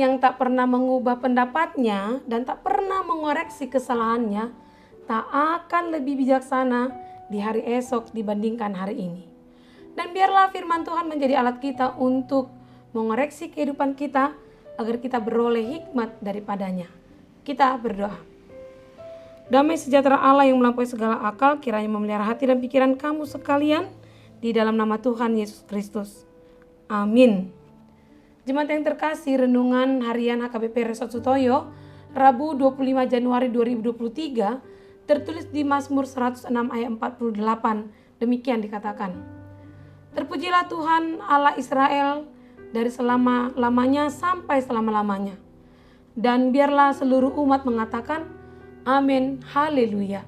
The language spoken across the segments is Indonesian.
yang tak pernah mengubah pendapatnya dan tak pernah mengoreksi kesalahannya, tak akan lebih bijaksana di hari esok dibandingkan hari ini. Dan biarlah firman Tuhan menjadi alat kita untuk mengoreksi kehidupan kita agar kita beroleh hikmat daripadanya. Kita berdoa. Damai sejahtera Allah yang melampaui segala akal kiranya memelihara hati dan pikiran kamu sekalian di dalam nama Tuhan Yesus Kristus. Amin. Jemaat yang terkasih, renungan harian HKBP Resort Sutoyo Rabu 25 Januari 2023 tertulis di Mazmur 106 ayat 48. Demikian dikatakan, terpujilah Tuhan Allah Israel dari selama-lamanya sampai selama-lamanya. Dan biarlah seluruh umat mengatakan, amin, haleluya.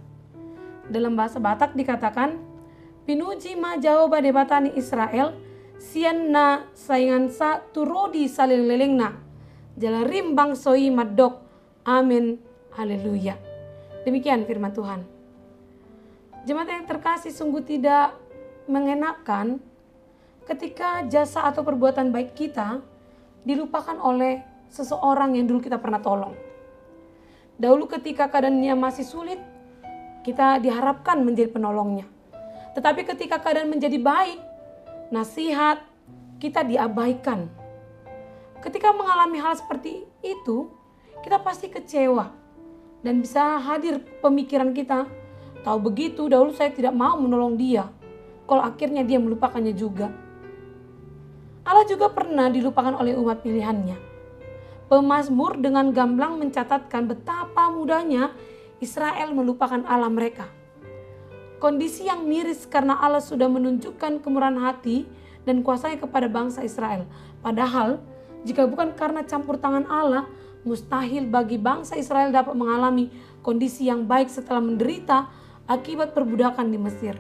Dalam bahasa Batak dikatakan, pinuji ma jaoba debatani Israel, sian na saingan sa turodi salilelengna, jala rimbang soi madok, amin, haleluya. Demikian firman Tuhan. Jemaat yang terkasih, sungguh tidak mengenakan ketika jasa atau perbuatan baik kita dilupakan oleh seseorang yang dulu kita pernah tolong. Dahulu ketika keadaannya masih sulit, kita diharapkan menjadi penolongnya. Tetapi ketika keadaan menjadi baik, nasihat kita diabaikan. Ketika mengalami hal seperti itu, kita pasti kecewa. Dan bisa hadir pemikiran kita, tahu begitu dahulu saya tidak mau menolong dia, kalau akhirnya dia melupakannya juga. Allah juga pernah dilupakan oleh umat pilihannya. Pemazmur dengan gamblang mencatatkan betapa mudahnya Israel melupakan Allah mereka. Kondisi yang miris karena Allah sudah menunjukkan kemurahan hati dan kuasanya kepada bangsa Israel. Padahal jika bukan karena campur tangan Allah, mustahil bagi bangsa Israel dapat mengalami kondisi yang baik setelah menderita akibat perbudakan di Mesir.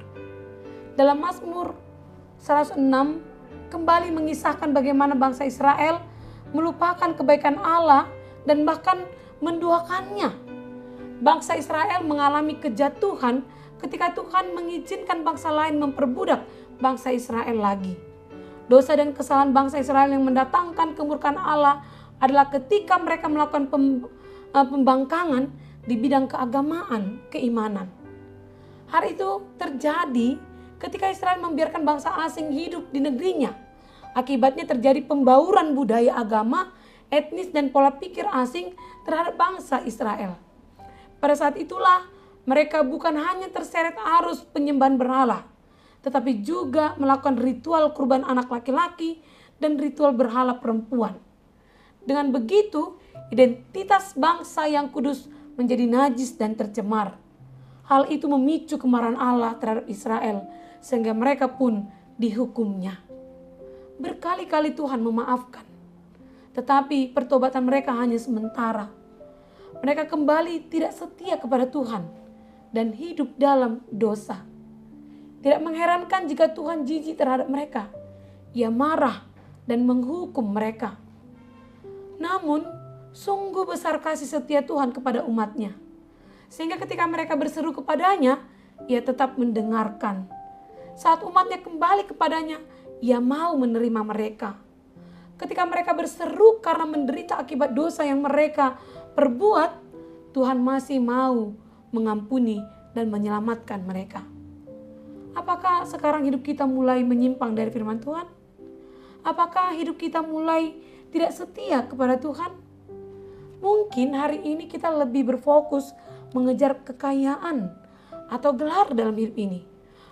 Dalam Mazmur 106 kembali mengisahkan bagaimana bangsa Israel melupakan kebaikan Allah dan bahkan menduakannya. Bangsa Israel mengalami kejatuhan ketika Tuhan mengizinkan bangsa lain memperbudak bangsa Israel lagi. Dosa dan kesalahan bangsa Israel yang mendatangkan kemurkaan Allah adalah ketika mereka melakukan pembangkangan di bidang keagamaan, keimanan. Hal itu terjadi ketika Israel membiarkan bangsa asing hidup di negerinya. Akibatnya terjadi pembauran budaya agama, etnis dan pola pikir asing terhadap bangsa Israel. Pada saat itulah mereka bukan hanya terseret arus penyembahan berhala, tetapi juga melakukan ritual kurban anak laki-laki dan ritual berhala perempuan. Dengan begitu, identitas bangsa yang kudus menjadi najis dan tercemar. Hal itu memicu kemarahan Allah terhadap Israel, sehingga mereka pun dihukumnya. Berkali-kali Tuhan memaafkan, tetapi pertobatan mereka hanya sementara. Mereka kembali tidak setia kepada Tuhan dan hidup dalam dosa. Tidak mengherankan jika Tuhan jijik terhadap mereka. Ia marah dan menghukum mereka. Namun, sungguh besar kasih setia Tuhan kepada umatnya. Sehingga ketika mereka berseru kepadanya, ia tetap mendengarkan. Saat umatnya kembali kepadanya, ia mau menerima mereka. Ketika mereka berseru karena menderita akibat dosa yang mereka perbuat, Tuhan masih mau mengampuni dan menyelamatkan mereka. Apakah sekarang hidup kita mulai menyimpang dari firman Tuhan? Apakah hidup kita mulai tidak setia kepada Tuhan? Mungkin hari ini kita lebih berfokus mengejar kekayaan atau gelar dalam hidup ini.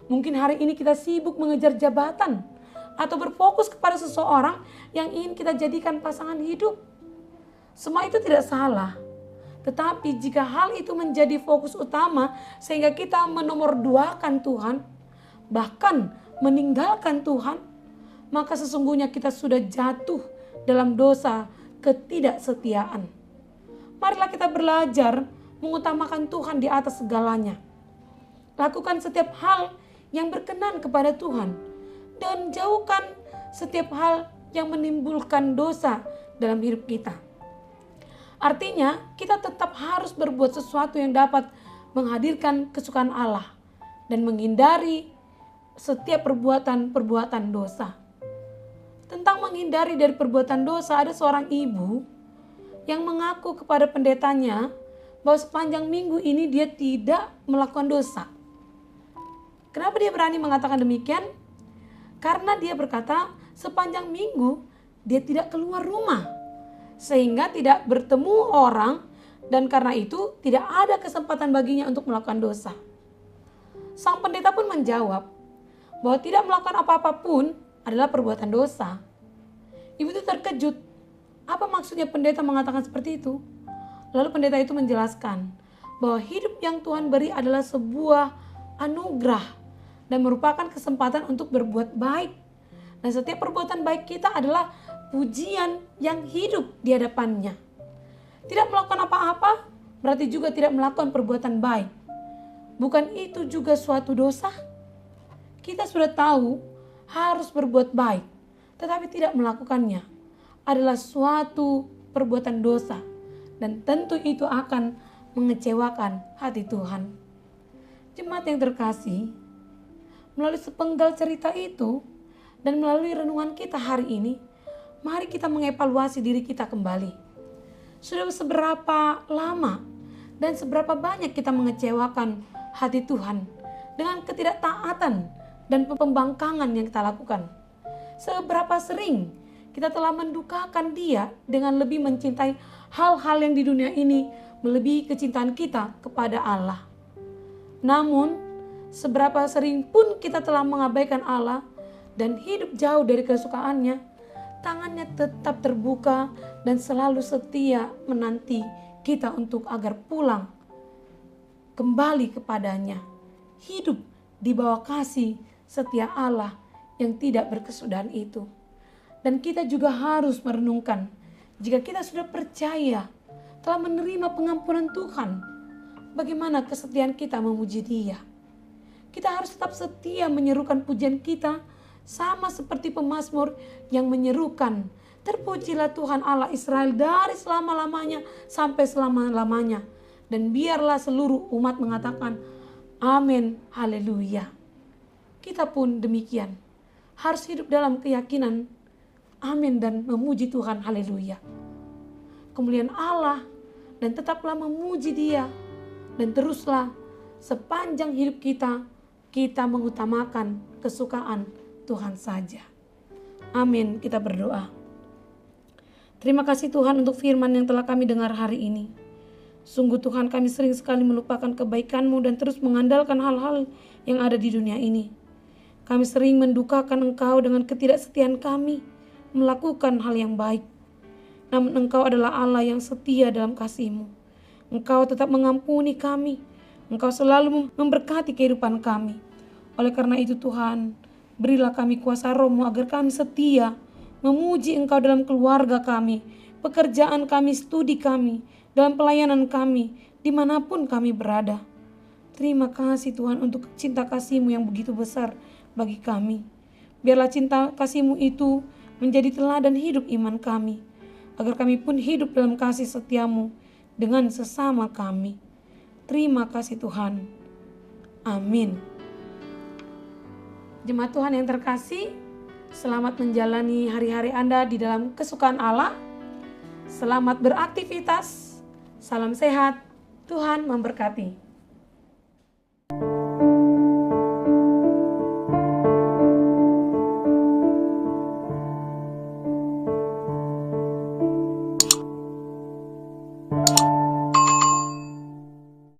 Mungkin hari ini kita sibuk mengejar jabatan atau berfokus kepada seseorang yang ingin kita jadikan pasangan hidup. Semua itu tidak salah. Tetapi jika hal itu menjadi fokus utama sehingga kita menomorduakan Tuhan, bahkan meninggalkan Tuhan, maka sesungguhnya kita sudah jatuh dalam dosa ketidaksetiaan. Marilah kita belajar mengutamakan Tuhan di atas segalanya. Lakukan setiap hal yang berkenan kepada Tuhan dan jauhkan setiap hal yang menimbulkan dosa dalam hidup kita. Artinya, kita tetap harus berbuat sesuatu yang dapat menghadirkan kesukaan Allah dan menghindari setiap perbuatan dosa. Tentang menghindari dari perbuatan dosa, ada seorang ibu yang mengaku kepada pendetanya bahwa sepanjang minggu ini dia tidak melakukan dosa. Kenapa dia berani mengatakan demikian? Karena dia berkata sepanjang minggu dia tidak keluar rumah, sehingga tidak bertemu orang, dan karena itu tidak ada kesempatan baginya untuk melakukan dosa. Sang pendeta pun menjawab bahwa tidak melakukan apa-apa pun adalah perbuatan dosa. Ibu itu terkejut. Apa maksudnya pendeta mengatakan seperti itu? Lalu pendeta itu menjelaskan bahwa hidup yang Tuhan beri adalah sebuah anugerah dan merupakan kesempatan untuk berbuat baik. Dan setiap perbuatan baik kita adalah pujian yang hidup di hadapannya. Tidak melakukan apa-apa berarti juga tidak melakukan perbuatan baik. Bukan itu juga suatu dosa? Kita sudah tahu harus berbuat baik, tetapi tidak melakukannya adalah suatu perbuatan dosa, dan tentu itu akan mengecewakan hati Tuhan. Jemaat yang terkasih, melalui sepenggal cerita itu dan melalui renungan kita hari ini, mari kita mengevaluasi diri kita kembali. Sudah seberapa lama dan seberapa banyak kita mengecewakan hati Tuhan dengan ketidaktaatan dan pembangkangan yang kita lakukan? Seberapa sering kita telah mendukakan Dia dengan lebih mencintai hal-hal yang di dunia ini melebihi kecintaan kita kepada Allah? Namun, seberapa sering pun kita telah mengabaikan Allah dan hidup jauh dari kesukaannya, tangannya tetap terbuka dan selalu setia menanti kita untuk agar pulang kembali kepadanya. Hidup di bawah kasih setia Allah yang tidak berkesudahan itu. Dan kita juga harus merenungkan, jika kita sudah percaya, telah menerima pengampunan Tuhan, bagaimana kesetiaan kita memuji Dia? Kita harus tetap setia menyerukan pujian kita, sama seperti pemazmur yang menyerukan, terpujilah Tuhan Allah Israel dari selama-lamanya sampai selama-lamanya. Dan biarlah seluruh umat mengatakan, amin, haleluya. Kita pun demikian, harus hidup dalam keyakinan, amin, dan memuji Tuhan, haleluya. Kemuliaan Allah, dan tetaplah memuji Dia, dan teruslah sepanjang hidup kita mengutamakan kesukaan Tuhan saja. Amin, kita berdoa. Terima kasih Tuhan untuk firman yang telah kami dengar hari ini. Sungguh Tuhan, kami sering sekali melupakan kebaikan-Mu dan terus mengandalkan hal-hal yang ada di dunia ini. Kami sering mendukakan Engkau dengan ketidaksetiaan kami melakukan hal yang baik. Namun Engkau adalah Allah yang setia dalam kasih-Mu. Engkau tetap mengampuni kami. Engkau selalu memberkati kehidupan kami. Oleh karena itu Tuhan, berilah kami kuasa Roh-Mu agar kami setia memuji Engkau dalam keluarga kami, pekerjaan kami, studi kami, dalam pelayanan kami, dimanapun kami berada. Terima kasih Tuhan untuk cinta kasih-Mu yang begitu besar bagi kami. Biarlah cinta kasih-Mu itu menjadi teladan hidup iman kami, agar kami pun hidup dalam kasih setia-Mu dengan sesama kami. Terima kasih Tuhan. Amin. Jemaat Tuhan yang terkasih, selamat menjalani hari-hari Anda di dalam kesukaan Allah. Selamat beraktivitas. Salam sehat. Tuhan memberkati.